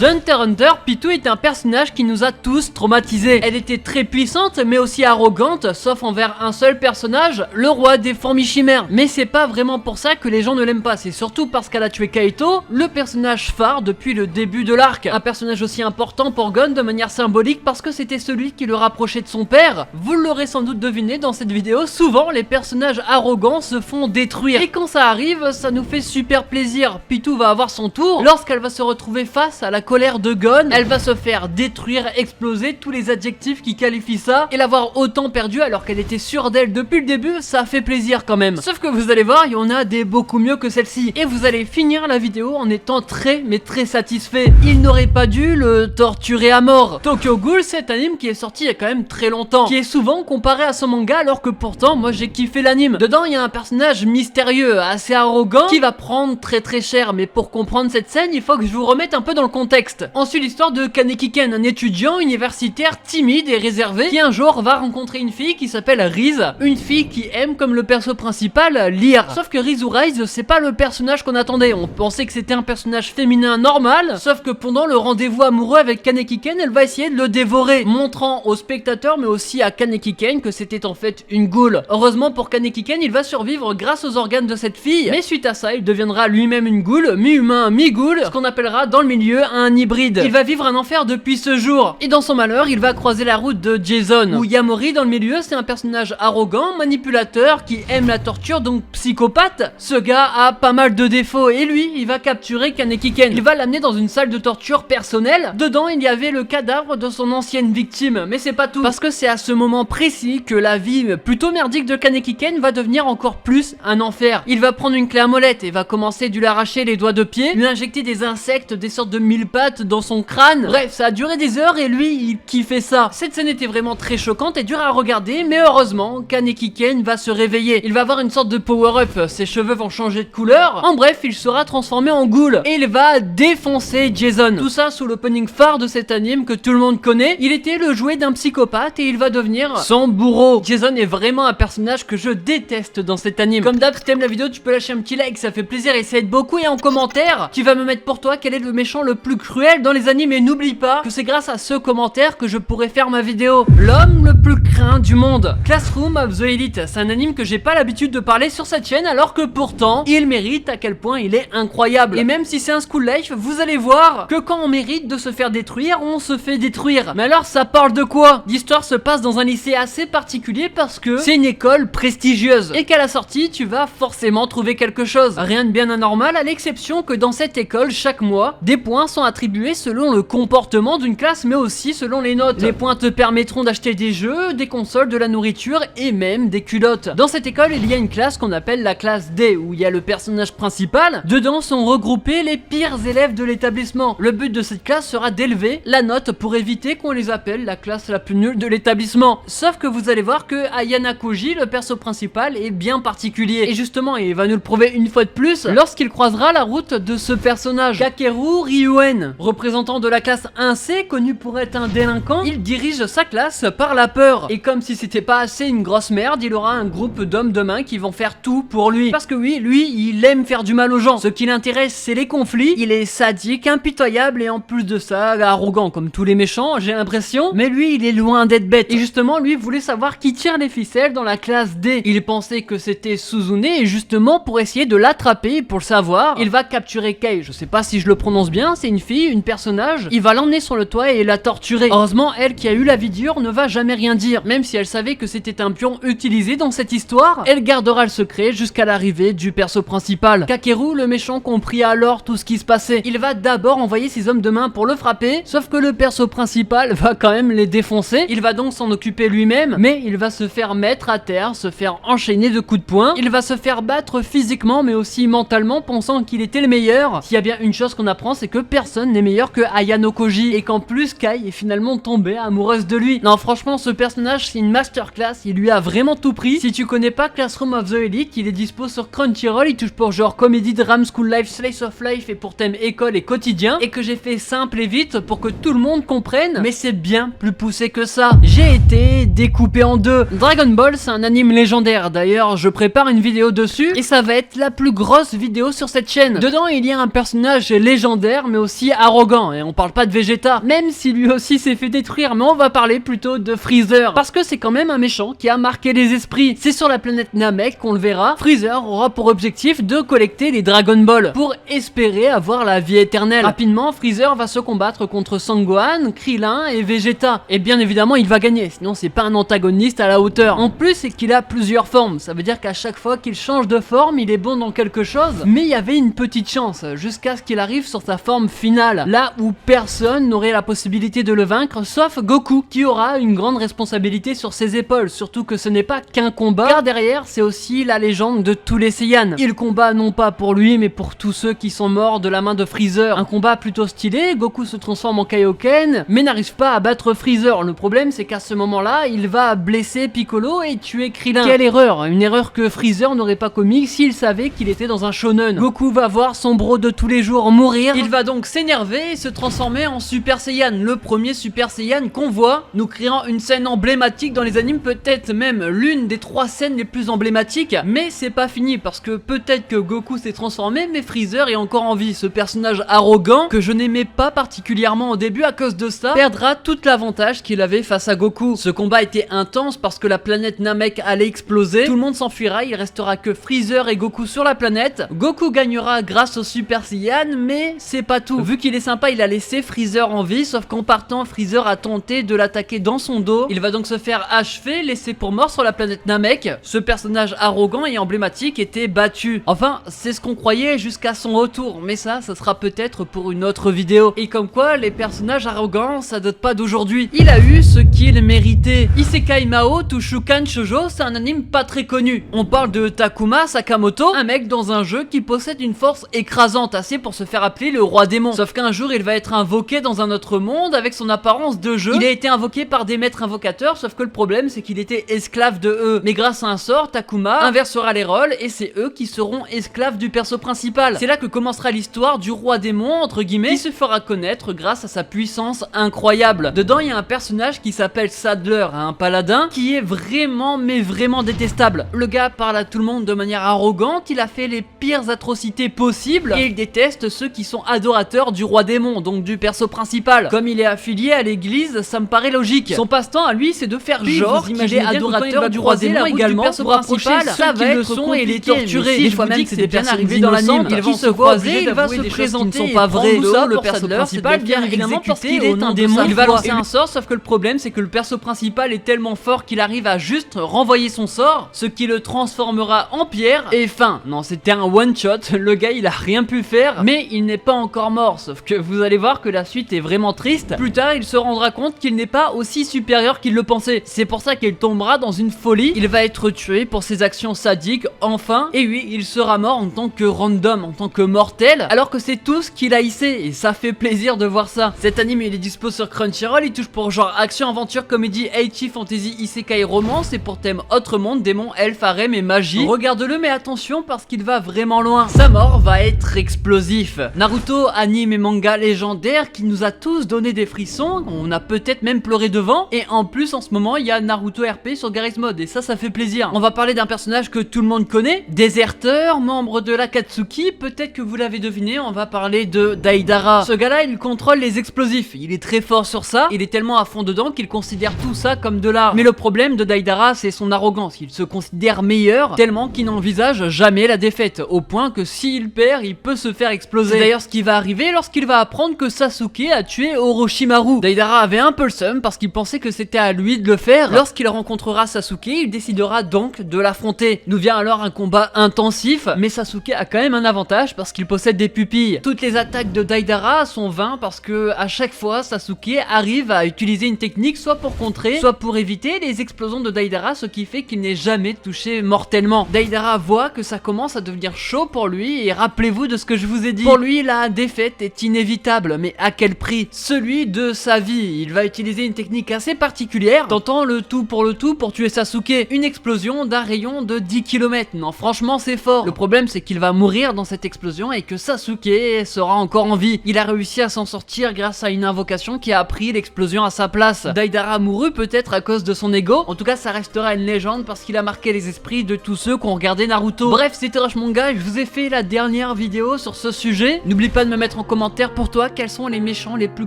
Dans Hunter x Hunter, Pitou est un personnage qui nous a tous traumatisés. Elle était très puissante mais aussi arrogante, sauf envers un seul personnage, le roi des fourmis chimères. Mais c'est pas vraiment pour ça que les gens ne l'aiment pas, c'est surtout parce qu'elle a tué Kaito, le personnage phare depuis le début de l'arc. Un personnage aussi important pour Gon de manière symbolique parce que c'était celui qui le rapprochait de son père. Vous l'aurez sans doute deviné dans cette vidéo, souvent les personnages arrogants se font détruire. Et quand ça arrive, ça nous fait super plaisir. Pitou va avoir son tour. Lorsqu'elle va se retrouver face à la colère de Gon, elle va se faire détruire, exploser, tous les adjectifs qui qualifient ça. Et l'avoir autant perdu alors qu'elle était sûre d'elle depuis le début, ça fait plaisir quand même. Sauf que vous allez voir, il y en a des beaucoup mieux que celle-ci. Et vous allez finir la vidéo en étant très satisfait. Il n'aurait pas dû le torturer à mort. Tokyo Ghoul, c'est un anime qui est sorti il y a quand même très longtemps, qui est souvent comparé à son manga alors que pourtant moi j'ai kiffé l'anime. Dedans il y a un personnage mystérieux, assez arrogant, qui va prendre très cher, mais pour comprendre cette scène il faut que je vous remette un peu dans le contexte. Ensuite l'histoire de Kaneki Ken, un étudiant universitaire timide et réservé qui un jour va rencontrer une fille qui s'appelle Riz, une fille qui aime comme le perso principal lire. Sauf que Riz ou Riz c'est pas le personnage qu'on attendait, on pensait que c'était un personnage féminin normal, sauf que pendant le rendez-vous amoureux avec Kaneki Ken, elle va essayer de le dévorer, montrant aux spectateurs mais aussi à Kaneki Ken que c'était en fait une ghoul. Heureusement pour Kaneki Ken, il va survivre grâce aux organes de cette fille, mais suite à ça, il deviendra lui-même une ghoul, mi-humain, mi-ghoul, ce qu'on appellera dans le milieu un hybride. Il va vivre un enfer depuis ce jour, et dans son malheur, il va croiser la route de Jason, où Yamori dans le milieu, c'est un personnage arrogant, manipulateur, qui aime la torture, donc psychopathe. Ce gars a pas mal de défauts, et lui, il va capturer Kaneki Ken. Il va l'amener dans une salle de torture personnelle. Dedans, il y avait le cadavre de son ancienne victime, mais c'est pas tout, parce que c'est à ce moment précis que la vie plutôt merdique de Kaneki Ken va devenir encore plus un enfer. Il va prendre une clé à molette et va commencer de lui arracher les doigts de pied, lui injecter des insectes, des sortes de mille pattes dans son crâne. Bref, ça a duré des heures et lui, il kiffait ça. Cette scène était vraiment très choquante et dure à regarder, mais heureusement, Kaneki Ken va se réveiller. Il va avoir une sorte de power-up, ses cheveux vont changer de couleur. En bref, il sera transformé en ghoul et il va défoncer Jason. Tout ça sous l'opening phare de cet anime que tout le monde connaît. Il était le jouet d'un psychopathe et il va devenir son bourreau. Jason est vraiment un personnage que je déteste dans cet anime. Comme d'hab, si t'aimes la vidéo, tu peux lâcher un petit like, ça fait plaisir et ça aide beaucoup. Et en commentaire, tu vas me mettre pour toi quel est le méchant le plus cruel dans les animes. Et n'oublie pas que c'est grâce à ce commentaire que je pourrais faire ma vidéo. L'homme le plus craint du monde. Classroom of the Elite, c'est un anime que j'ai pas l'habitude de parler sur cette chaîne, alors que pourtant, il mérite à quel point il est incroyable. Et même si c'est un school life, vous allez voir que quand on mérite de se faire détruire, on se fait détruire. Mais alors ça parle de quoi? L'histoire se passe dans un lycée assez particulier parce que c'est une école prestigieuse et qu'à la sortie tu vas forcément trouver quelque chose. Rien de bien anormal à l'exception que dans cette école chaque mois des points sont attribués selon le comportement d'une classe mais aussi selon les notes. Les points te permettront d'acheter des jeux, des consoles, de la nourriture et même des culottes. Dans cette école il y a une classe qu'on appelle la classe D où il y a le personnage principal. Dedans sont regroupés les pires élèves de l'établissement. Le but de cette classe sera d'élever la note pour éviter qu'on les appelle la classe la plus nulle de l'établissement. Sauf que vous allez voir que Ayana Koji, le perso principal, est bien particulier. Et justement, il va nous le prouver une fois de plus lorsqu'il croisera la route de ce personnage. Kakeru Ryuen, représentant de la classe 1C, connu pour être un délinquant, il dirige sa classe par la peur. Et comme si c'était pas assez une grosse merde, il aura un groupe d'hommes de main qui vont faire tout pour lui. Parce que oui, lui, il aime faire du mal aux gens. Ce qui l'intéresse, c'est les conflits. Il est sadique, impitoyable et en plus de ça, arrogant comme tous les méchants, j'ai l'impression. Mais lui, il est loin d'être bête. Et justement, lui voulait savoir qui tire les ficelles dans la classe D. Il pensait que c'était Suzune et justement, pour essayer de l'attraper, pour le savoir, il va capturer Kei. Je sais pas si je le prononce bien, c'est une fille, une personnage. Il va l'emmener sur le toit et la torturer. Heureusement, elle qui a eu la vie dure ne va jamais rien dire. Même si elle savait que c'était un pion utilisé dans cette histoire, elle gardera le secret jusqu'à l'arrivée du perso principal. Kakeru, le méchant, comprit alors tout ce qui se passait. Il va d'abord envoyer ses hommes de main pour le frapper, sauf que le perso principal va quand même les défoncer. Il va donc s'en occuper lui-même, mais il va se faire mettre à terre, se faire enchaîner de coups de poing. Il va se faire battre physiquement mais aussi mentalement, pensant qu'il était le meilleur. S'il y a bien une chose qu'on apprend, c'est que personne n'est meilleur que Ayano Koji et qu'en plus Kai est finalement tombée amoureuse de lui. Non, franchement, ce personnage c'est une masterclass, il lui a vraiment tout pris. Si tu connais pas Classroom of the Elite, il est dispo sur Crunchyroll, il touche pour genre comédie, drame, school life, slice of life et pour thème école et quotidien, et que j'ai fait simple et vite pour que tout le monde comprenne, mais c'est bien plus poussé que ça. J'ai été découpé en deux. Dragon Ball, c'est un anime légendaire, d'ailleurs je prépare une vidéo dessus et ça va être la plus grosse vidéo sur cette chaîne. Dedans il y a un personnage légendaire mais aussi aussi arrogant, et on parle pas de Vegeta, même si lui aussi s'est fait détruire, mais on va parler plutôt de Freezer, parce que c'est quand même un méchant qui a marqué les esprits. C'est sur la planète Namek qu'on le verra. Freezer aura pour objectif de collecter les Dragon Ball pour espérer avoir la vie éternelle. Rapidement, Freezer va se combattre contre Sangohan, Krillin et Vegeta, et bien évidemment il va gagner, sinon c'est pas un antagoniste à la hauteur. En plus, c'est qu'il a plusieurs formes, ça veut dire qu'à chaque fois qu'il change de forme, il est bon dans quelque chose, mais il y avait une petite chance, jusqu'à ce qu'il arrive sur sa forme finale, là où personne n'aurait la possibilité de le vaincre, sauf Goku, qui aura une grande responsabilité sur ses épaules, surtout que ce n'est pas qu'un combat, car derrière c'est aussi la légende de tous les Saiyans. Il combat non pas pour lui, mais pour tous ceux qui sont morts de la main de Freezer. Un combat plutôt stylé, Goku se transforme en Kaioken, mais n'arrive pas à battre Freezer. Le problème c'est qu'à ce moment-là, il va blesser Piccolo et tuer Krillin. Quelle erreur! Une erreur que Freezer n'aurait pas commis s'il savait qu'il était dans un shonen. Goku va voir son bro de tous les jours mourir, il va donc s'énerver et se transformer en Super Saiyan, le premier Super Saiyan qu'on voit, nous créant une scène emblématique dans les animes, peut-être même l'une des 3 scènes les plus emblématiques. Mais c'est pas fini, parce que peut-être que Goku s'est transformé, mais Freezer est encore en vie. Ce personnage arrogant, que je n'aimais pas particulièrement au début à cause de ça, perdra tout l'avantage qu'il avait face à Goku. Ce combat était intense parce que la planète Namek allait exploser, tout le monde s'enfuira, il restera que Freezer et Goku sur la planète. Goku gagnera grâce au Super Saiyan, mais c'est pas tout. Vu qu'il est sympa, il a laissé Freezer en vie, sauf qu'en partant, Freezer a tenté de l'attaquer dans son dos. Il va donc se faire achever, laissé pour mort sur la planète Namek. Ce personnage arrogant et emblématique était battu. Enfin, c'est ce qu'on croyait jusqu'à son retour, mais ça sera peut-être pour une autre vidéo. Et comme quoi, les personnages arrogants, ça date pas d'aujourd'hui. Il a eu ce qu'il méritait. Isekai Mao Tushukan Shoujo, c'est un anime pas très connu. On parle de Takuma Sakamoto, un mec dans un jeu qui possède une force écrasante, assez pour se faire appeler le roi démon. Sauf qu'un jour, il va être invoqué dans un autre monde avec son apparence de jeu. Il a été invoqué par des maîtres invocateurs, sauf que le problème, c'est qu'il était esclave de eux. Mais grâce à un sort, Takuma inversera les rôles et c'est eux qui seront esclaves du perso principal. C'est là que commencera l'histoire du roi démon, entre guillemets, qui se fera connaître grâce à sa puissance incroyable. Dedans, il y a un personnage qui s'appelle Sadler, un paladin, qui est vraiment, mais vraiment détestable. Le gars parle à tout le monde de manière arrogante, il a fait les pires atrocités possibles et il déteste ceux qui sont adorateurs du roi démon, donc du perso principal. Comme il est affilié à l'église, ça me paraît logique. Son passe-temps à lui, c'est de faire genre qu'il est adorateur du roi démon également, pour approcher ceux qui le sont et les torturer. Il faut même que c'est bien arrivé dans l'anime, ils vont se croiser, il va se présenter, qui ne sont pas vrais. Le perso principal bien évidemment parce qu'il est un démon. Il va lancer un sort, sauf que le problème c'est que le perso principal est tellement fort qu'il arrive à juste renvoyer son sort, ce qui le transformera en pierre. Et fin, non, c'était un one shot, le gars il a rien pu faire, mais il n'est pas encore mort, sauf que vous allez voir que la suite est vraiment triste. Plus tard il se rendra compte qu'il n'est pas aussi supérieur qu'il le pensait, c'est pour ça qu'il tombera dans une folie, il va être tué pour ses actions sadiques, enfin, et oui, il sera mort en tant que random, en tant que mortel, alors que c'est tout ce qu'il haïssait, et ça fait plaisir de voir ça. Cet anime il est dispo sur Crunchyroll, il touche pour genre action, aventure, comédie, ecchi, fantasy, isekai, romance, et pour thème autre monde, démons, elfes, harem et magie. Regarde-le mais attention parce qu'il va vraiment loin. Sa mort va être explosif. Naruto, anime et manga légendaire qui nous a tous donné des frissons, on a peut-être même pleuré devant, et en plus en ce moment il y a Naruto RP sur Garry's Mod, et ça fait plaisir. On va parler d'un personnage que tout le monde connaît, déserteur, membre de l'Akatsuki, peut-être que vous l'avez deviné, on va parler de Deidara. Ce gars-là, il contrôle les explosifs, il est très fort sur ça, il est tellement à fond dedans qu'il considère tout ça comme de l'art. Mais le problème de Deidara, c'est son arrogance, il se considère meilleur, tellement qu'il n'envisage jamais la défaite, au point que s'il perd, il peut se faire exploser. C'est d'ailleurs ce qui va arriver lorsqu'il va apprendre que Sasuke a tué Orochimaru. Deidara avait un peu le seum parce qu'il pensait que c'était à lui de le faire. Lorsqu'il rencontrera Sasuke, il décidera donc de l'affronter. Nous vient alors un combat intensif, mais Sasuke a quand même un avantage parce qu'il possède des pupilles. Toutes les attaques de Deidara sont vaines parce que à chaque fois Sasuke arrive à utiliser une technique soit pour contrer, soit pour éviter les explosions de Deidara, ce qui fait qu'il n'est jamais touché mortellement. Deidara voit que ça commence à devenir chaud pour lui et rappelez-vous de ce que je vous ai dit. Pour lui, la défaite est inévitable, mais à quel prix? Celui de sa vie. Il va utiliser une technique assez particulière, tentant le tout pour tuer Sasuke. Une explosion d'un rayon de 10 km. Non, franchement, c'est fort. Le problème, c'est qu'il va mourir dans cette explosion et que Sasuke sera encore en vie. Il a réussi à s'en sortir grâce à une invocation qui a pris l'explosion à sa place. Deidara mourut peut-être à cause de son ego. En tout cas, ça restera une légende parce qu'il a marqué les esprits de tous ceux qui ont regardé Naruto. Bref, c'était Rush Manga, je vous ai fait la dernière vidéo sur ce sujet. N'oubliez pas de me mettre en commentaire commentaire pour toi quels sont les méchants les plus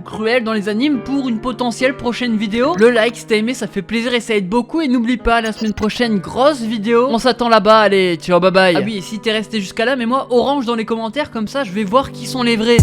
cruels dans les animes pour une potentielle prochaine vidéo. Le like si t'as aimé, ça fait plaisir et ça aide beaucoup. Et n'oublie pas, la semaine prochaine, grosse vidéo. On s'attend là-bas, allez, ciao, bye bye. Ah oui, et si t'es resté jusqu'à là, mets-moi orange dans les commentaires, comme ça je vais voir qui sont les vrais.